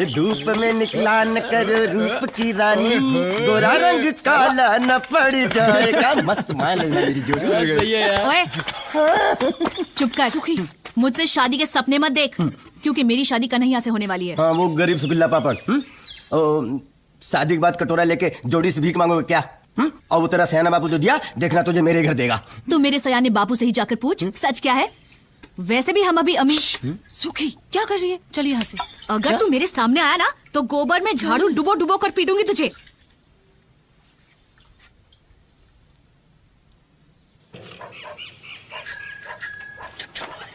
धूप में निकला न करो रूप की रानी, गोरा रंग काला न पड़ जाएगा। मस्त माल है मेरी जोड़ी। सही है यार। ओए, चुप कर सुखी, मुझसे शादी के सपने मत देख, क्योंकि मेरी शादी कन्हैया से होने वाली है। हाँ, वो गरीब सुगुल्ला पापड़। शादी के बाद कटोरा लेके जोड़ी से भीख मांगोगे क्या? और वो तेरा सयाना बापू जो दिया, देखना तुझे मेरे घर देगा। तू मेरे सयाने बापू से ही जाकर पूछ सच क्या है। वैसे भी हम अभी अमीर। सुखी क्या कर रही है? चल यहाँ से। अगर तू मेरे सामने आया ना तो गोबर में झाड़ू डुबो डुबो कर पीटूंगी तुझे।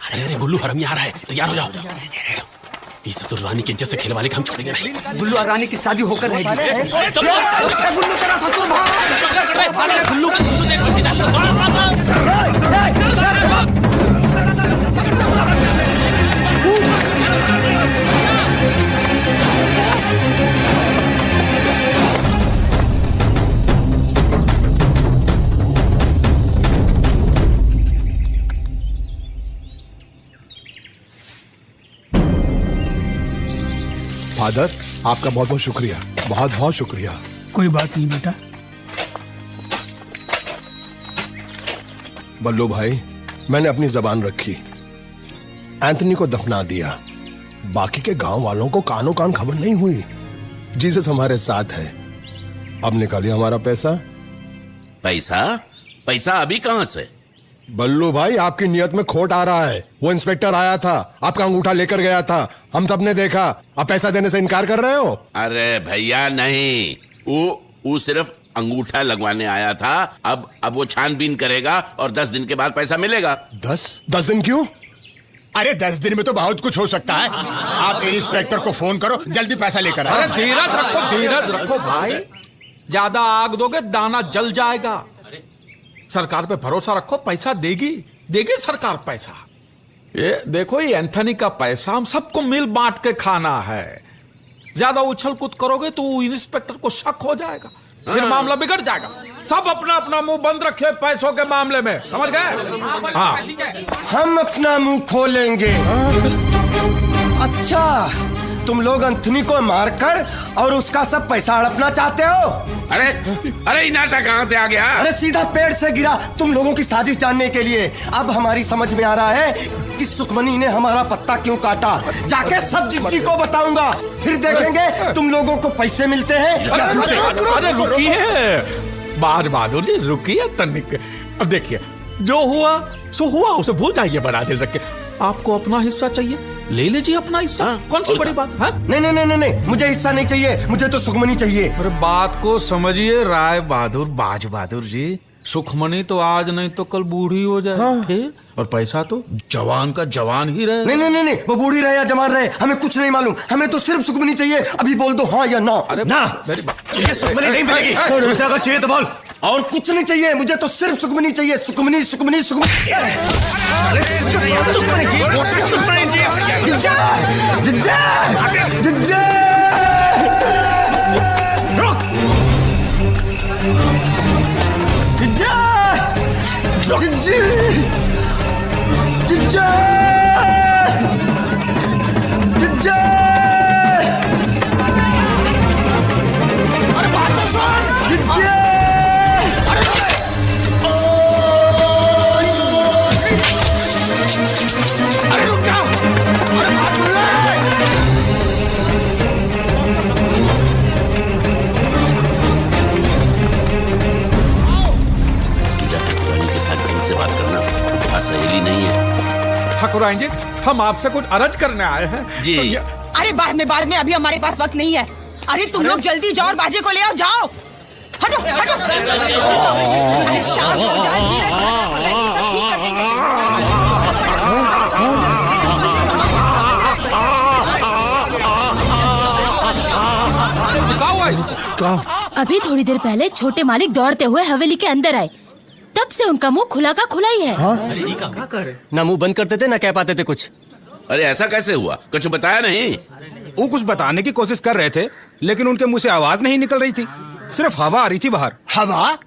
अरे अरे गुल्लू हरम आ रहा है, तैयार हो जाओ। इस ससुर रानी की इज्जत से खेल वाले का हम छोड़ेंगे नहीं। गुल्लू और रानी की शादी होकर रहेगी। गुल्लू तेरा ससुर भाग। गुल्लू फादर, आपका बहुत बहुत शुक्रिया, बहुत बहुत शुक्रिया। कोई बात नहीं बेटा। बल्लू भाई, मैंने अपनी जबान रखी, एंथनी को दफना दिया। बाकी के गांव वालों को कानो कान खबर नहीं हुई। जीसस हमारे साथ है। अब निकालिए हमारा पैसा। पैसा? पैसा अभी कहां से? बल्लू भाई, आपकी नियत में खोट आ रहा है। वो इंस्पेक्टर आया था, आपका अंगूठा लेकर गया था, हम सबने देखा। अब पैसा देने से इनकार कर रहे हो? अरे भैया नहीं, वो सिर्फ अंगूठा लगवाने आया था। अब वो छानबीन करेगा और 10 दिन के बाद पैसा मिलेगा। 10 दिन क्यों? अरे 10 दिन में तो बहुत कुछ हो सकता है। आप इंस्पेक्टर को फोन करो, जल्दी पैसा लेकर आओ। अरे धीरज रखो भाई, ज्यादा आग दोगे दाना जल जाएगा। सरकार पे भरोसा रखो, पैसा देगी सरकार पैसा। ये देखो, ये एंथनी का पैसा हम सबको मिल बांट के खाना है। ज्यादा उछल कूद करोगे तो इंस्पेक्टर को शक हो जाएगा, फिर मामला बिगड़ जाएगा। सब अपना अपना मुंह बंद रखे पैसों के मामले में, समझ गए? हाँ, हम अपना मुंह खोलेंगे। अच्छा, तुम लोग एंथनी को मारकर और उसका सब पैसा हड़पना चाहते हो? अरे नाटक कहां से आ गया? अरे सीधा पेड़ से गिरा तुम लोगों की साजिश जानने के लिए। अब हमारी समझ में आ रहा है कि सुखमनी ने हमारा पत्ता क्यों काटा। जाके सब जिज्जी को बताऊंगा, फिर देखेंगे तुम लोगों को पैसे मिलते हैं या झूठे। अरे रुकिए बाज बहादुर जी, रुकिए तनिक। अब देखिए, जो हुआ सो हुआ, उसे भूल जाइए बड़ा दिल रख के। आपको अपना हिस्सा चाहिए, ले लीजिए अपना हिस्सा। कौन सी बड़ी बात है? नहीं, मुझे हिस्सा नहीं चाहिए, मुझे तो सुखमनी चाहिए। अरे बात को समझिए राय बहादुर, बाज बहादुर जी। सुखमनी तो आज नहीं तो कल बूढ़ी हो जाए। हाँ। फिर और पैसा तो जवान का जवान ही रहे। नहीं, वो बूढ़ी रहे या जवान रहे, हमें कुछ नहीं मालूम। हमें तो सिर्फ सुखमनी चाहिए। अभी बोल दो हाँ या ना। अरे ना, मेरी बात, ये सुखमनी नहीं मिलेगी। दूसरा चाहिए तो बोल। और कुछ नहीं चाहिए, मुझे तो सिर्फ सुखमनी चाहिए। सुखमनी। अरे बात तो सुन। अरे रुक जाओ, अरे बात सुन ले। ठाकुरानी के साथ ढंग से बात करना बहुत सहेली नहीं है। ठाकुराइन जी, हम आपसे कुछ अर्ज करने आए हैं जी। तो अरे बाद में, अभी हमारे पास वक्त नहीं है। अरे तुम लोग जल्दी जाओ और बाजे को ले आओ, जाओ। हटो। अरे शाम हो जाए, सब ठीक कर देंगे। अभी थोड़ी देर पहले छोटे मालिक दौड़ते हुए हवेली के अंदर आए, तब से उनका मुंह खुला का खुला ही है। ना मुंह बंद करते थे ना कह पाते थे कुछ। अरे ऐसा कैसे हुआ? कुछ बताया नहीं? वो कुछ बताने की कोशिश कर रहे थे, लेकिन उनके मुंह से आवाज नहीं निकल रही थी, सिर्फ हवा आ रही थी बाहर। हवा?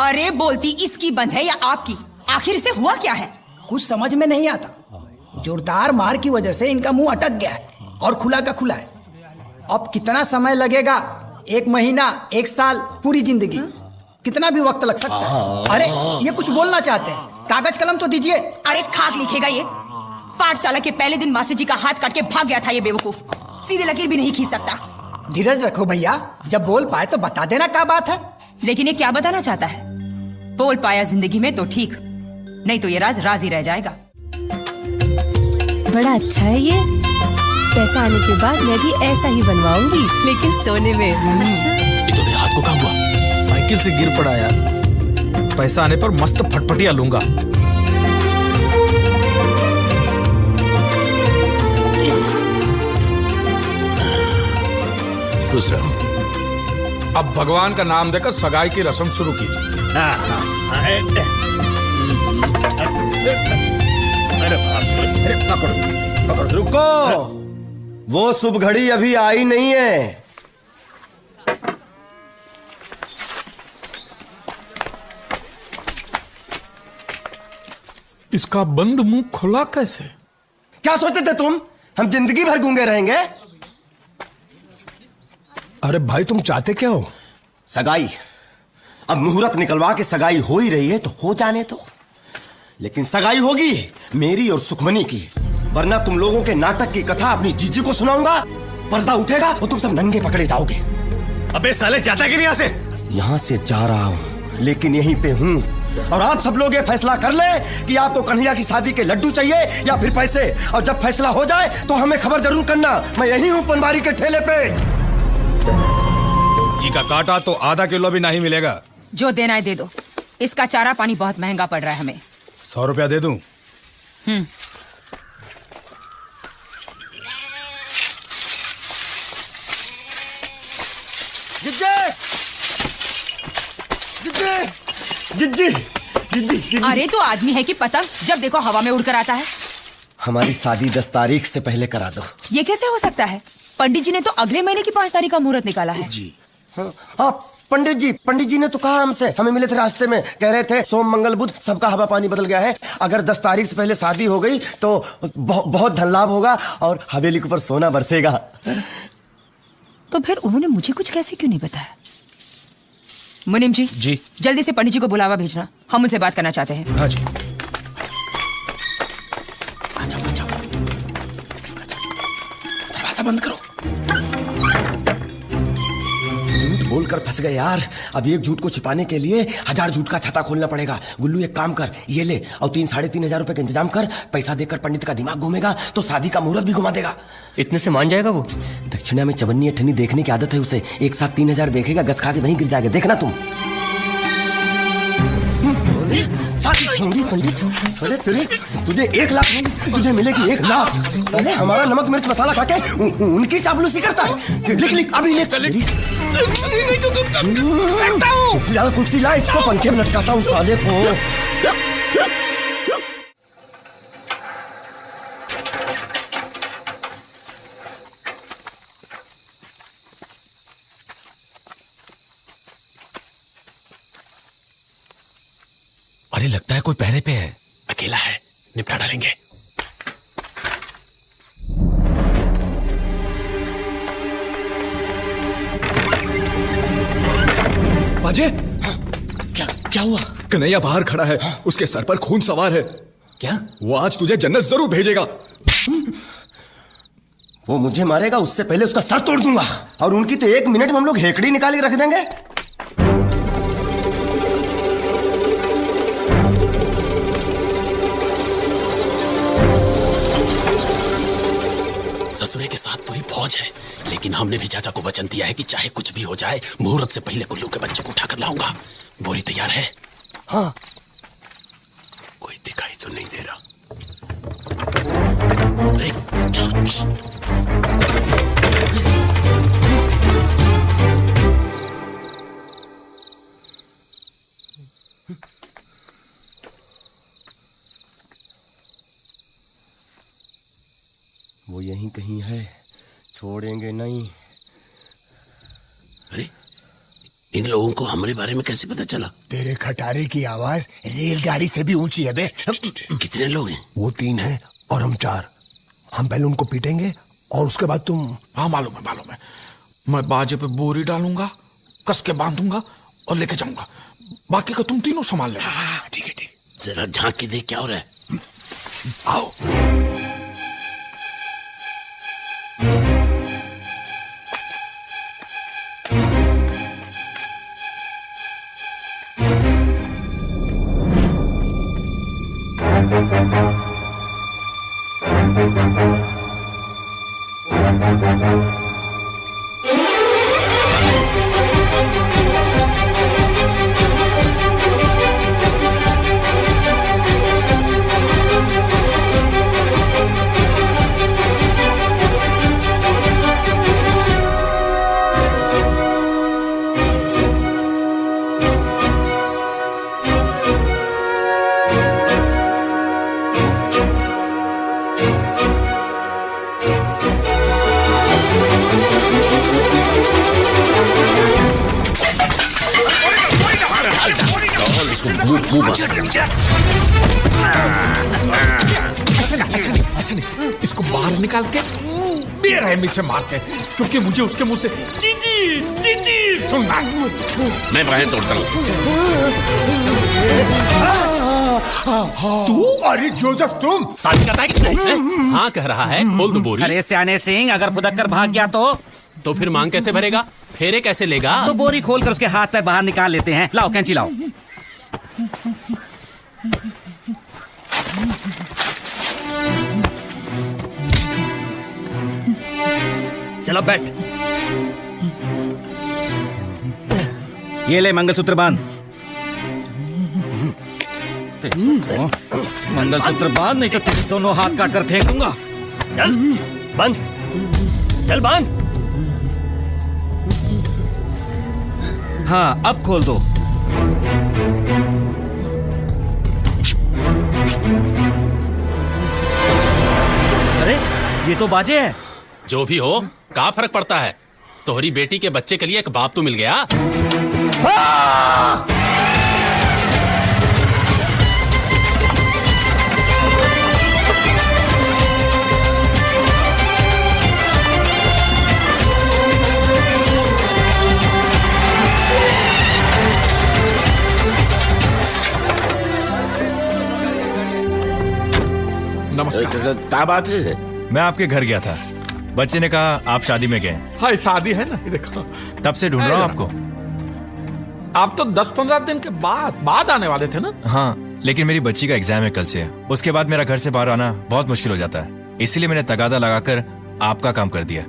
अरे बोलती इसकी बंद है या आपकी? आखिर इसे हुआ क्या है? कुछ समझ में नहीं आता। जोरदार मार की वजह से इनका मुंह अटक गया है और खुला का खुला है। अब कितना समय लगेगा? 1 महीना, 1 साल, पूरी जिंदगी, कितना भी वक्त लग सकता है। अरे ये कुछ बोलना चाहते हैं, कागज कलम तो दीजिए। अरे खाक लिखेगा ये। पाठशाला के पहले दिन मास्टर जी का हाथ काट के भाग गया था ये बेवकूफ। सीधी लकीर भी नहीं खींच सकता। धीरज रखो भैया, जब बोल पाए तो बता देना क्या बात है। लेकिन ये क्या बताना चाहता है? बोल पाया जिंदगी में तो ठीक, नहीं तो ये राज राज ही रह जाएगा। बड़ा अच्छा है ये। पैसा आने के बाद मैं भी ऐसा ही बनवाऊंगी, लेकिन सोने में। अच्छा। ये तो हाथ को काम हुआ? साइकिल से गिर पड़ा यार। पैसा आने पर मस्त फटफटिया लूंगा। खुश रहो। अब भगवान का नाम देकर सगाई की रस्म शुरू कीजिए। अरे पकड़ो पकड़ो, रुको। वो शुभ घड़ी अभी आई नहीं है। इसका बंद मुंह खुला कैसे? क्या सोचते थे तुम हम जिंदगी भर गूंगे रहेंगे? अरे भाई तुम चाहते क्या हो? सगाई। अब मुहूर्त निकलवा के सगाई हो ही रही है तो हो जाने दो। लेकिन सगाई होगी मेरी और सुखमनी की, वरना तुम लोगों के नाटक की कथा अपनी जीजी को सुनाऊंगा। पर्दा उठेगा और तुम सब नंगे पकड़े जाओगे। अबे साले जाता कि नहीं यहाँ से? यहाँ से जा रहा हूँ, लेकिन यहीं पे हूँ। और आप सब लोग ये फैसला कर ले कि आपको कन्हैया की शादी के लड्डू चाहिए या फिर पैसे। और जब फैसला हो जाए तो हमें खबर जरूर करना। मैं यहीं हूँ पनवारी के ठेले पे। का काटा तो आधा किलो भी नहीं मिलेगा। जो देना है दे दो। इसका चारा पानी बहुत महंगा पड़ रहा है हमें। 100 रुपया दे दूं? जिज्जी। अरे तो आदमी है कि पतंग, जब देखो हवा में उड़कर आता है। हमारी शादी 10 तारीख से पहले करा दो। ये कैसे हो सकता है? पंडित जी ने तो अगले महीने की 5 तारीख का मुहूर्त निकाला है। जी हाँ, पंडित जी ने तो कहा हमसे। हमें मिले थे रास्ते में, कह रहे थे सोम मंगल बुध सबका हवा पानी बदल गया है। अगर 10 तारीख से पहले शादी हो गई तो बहुत धन लाभ होगा और हवेली के ऊपर सोना बरसेगा। तो फिर उन्होंने मुझे कुछ कैसे क्यों नहीं बताया? मुनीम जी, जल्दी से पंडित जी को बुलावा भेजना, हम उनसे बात करना चाहते हैं। हाँ जी। दरवाजा बंद करो। झूठ बोलकर फंस गए यार। अब एक झूठ को छिपाने के लिए 1000 झूठ का छाता खोलना पड़ेगा। गुल्लू एक काम कर, ये ले और 3-3.5 रुपए का इंतजाम कर। पैसा देकर पंडित का दिमाग घूमेगा तो शादी का मुहूर्त भी घुमा देगा। इतने से मान जाएगा वो? दक्षिणा में चवन्नी अठन्नी देखने की आदत है उसे। एक साथ 3000 देखेगा, गस खा के वहीं गिर जाएगा। देखना तुम। पंडित सोने तुझे 1 लाख नहीं, तुझे मिलेगी 1 लाख। अरे हमारा नमक मिर्च मसाला खा के उनकी चापलूसी करता है। लिख अभी लिख। कुर्सी ला, इसको पंखे में लटकाता हूँ साले को। अरे लगता है कोई पहरे पे है। अकेला है, निपटा डालेंगे। बाजे, क्या हुआ? कन्हैया बाहर खड़ा है, उसके सर पर खून सवार है। क्या? वो आज तुझे जन्नत जरूर भेजेगा। वो मुझे मारेगा, उससे पहले उसका सर तोड़ दूंगा। और उनकी तो 1 मिनट में हम लोग हेकड़ी निकाल के रख देंगे। ससुरे के साथ पूरी फौज है, लेकिन हमने भी चाचा को वचन दिया है कि चाहे कुछ भी हो जाए मुहूर्त से पहले गुल्लू के बच्चे को उठाकर लाऊंगा। बोरी तैयार है? हाँ। कोई दिखाई तो नहीं दे रहा। चलो। वो यहीं कहीं है, छोड़ेंगे नहीं। अरे इन लोगों को हमारे बारे में कैसे पता चला? तेरे खटारे की आवाज रेलगाड़ी से भी ऊंची है बे। कितने लोग हैं? वो 3 हैं और हम 4। हम पहले उनको पीटेंगे और उसके बाद तुम। हाँ मालूम है। मैं बाजे पे बोरी डालूंगा, कस के बांधूंगा और लेके जाऊंगा। बाकी का तुम तीनों संभाल लेना। ठीक है। जरा झांक के देख क्या हो रहा है। आओ। ऐसा नहीं, इसको बाहर निकाल के बेरहमी से मारते हैं, क्योंकि मुझे उसके मुंह से जी सुनना है। मैं बाहें तोड़ता हूँ। तू? अरे जोसेफ तुम? शादी करता है कि नहीं? हाँ कह रहा है, खोल दो बोरी। अरे सियाने सिंह, अगर फुदक कर भाग गया तो फिर मांग कैसे भरेगा? फेरे कैसे लेगा? तो बोरी खोल कर उसके हाथ पे बाहर निकाल लेते हैं। लाओ कैंची लाओ। चलो बैठ। ये ले मंगलसूत्र बांध। मंगलसूत्र बांध, नहीं तो तेरे दोनों हाथ काट कर फेंक दूंगा। चल बांध, चल बांध। हाँ अब खोल दो। अरे ये तो बाजे है। जो भी हो, क्या फर्क पड़ता है? तोहरी बेटी के बच्चे के लिए एक बाप तो मिल गया। नमस्कार। क्या बात है? मैं आपके घर गया था, बच्चे ने कहा आप शादी में गए। हाँ शादी है ना, देखो तब से ढूंढ रहा हूँ आपको। आप तो 10-15 दिन के बाद आने वाले थे ना? हाँ, लेकिन मेरी बच्ची का एग्जाम है कल से। उसके बाद मेरा घर से बाहर आना बहुत मुश्किल हो जाता है, इसीलिए मैंने तगादा लगाकर आपका काम कर दिया।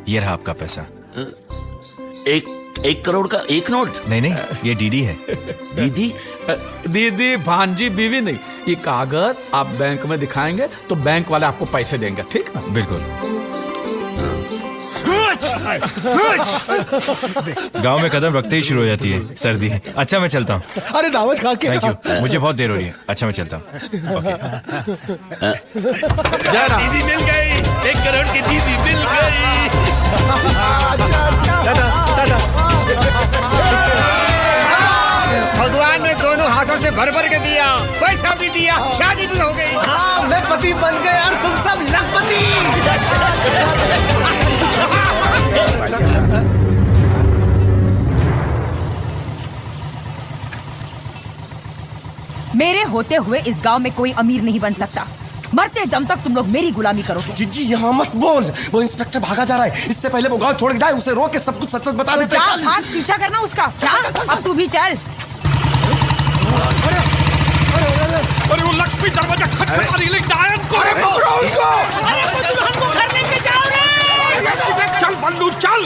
ये रहा आपका पैसा। 1 करोड़ का 1 नोट? नहीं, ये डीडी है। दीदी भांजी बीवी नहीं, ये कागज आप बैंक में दिखाएंगे तो बैंक वाले आपको पैसे देंगे, ठीक ना? बिल्कुल। गांव में कदम रखते ही शुरू हो जाती है सर्दी। अच्छा मैं चलता हूँ। अरे दावत खा के। थैंक यू, मुझे बहुत देर हो रही है। अच्छा मैं चलता हूँ। दीदी मिल गई, 1 करोड़ की दीदी मिल गई। भगवान ने दोनों हाथों से भर भर के दिया, पैसा भी दिया, शादी भी हो गई। हाँ, मैं पति बन गया और तुम सब लखपति। मेरे होते हुए इस गांव में कोई अमीर नहीं बन सकता। मरते दम तक तुम लोग मेरी गुलामी करोगे। जीजी यहाँ मत बोल, वो इंस्पेक्टर भागा जा रहा है। इससे पहले वो गांव छोड़ के जाए, उसे रोक के सब कुछ सच बता दे। चल हाथ पीछा करना उसका। चल अब तू भी चल। अरे वो लक्ष्मी दरवाजा खटखटा रही है, डायन को हमको घर लेके जाओ रे। चल बल्लू चल।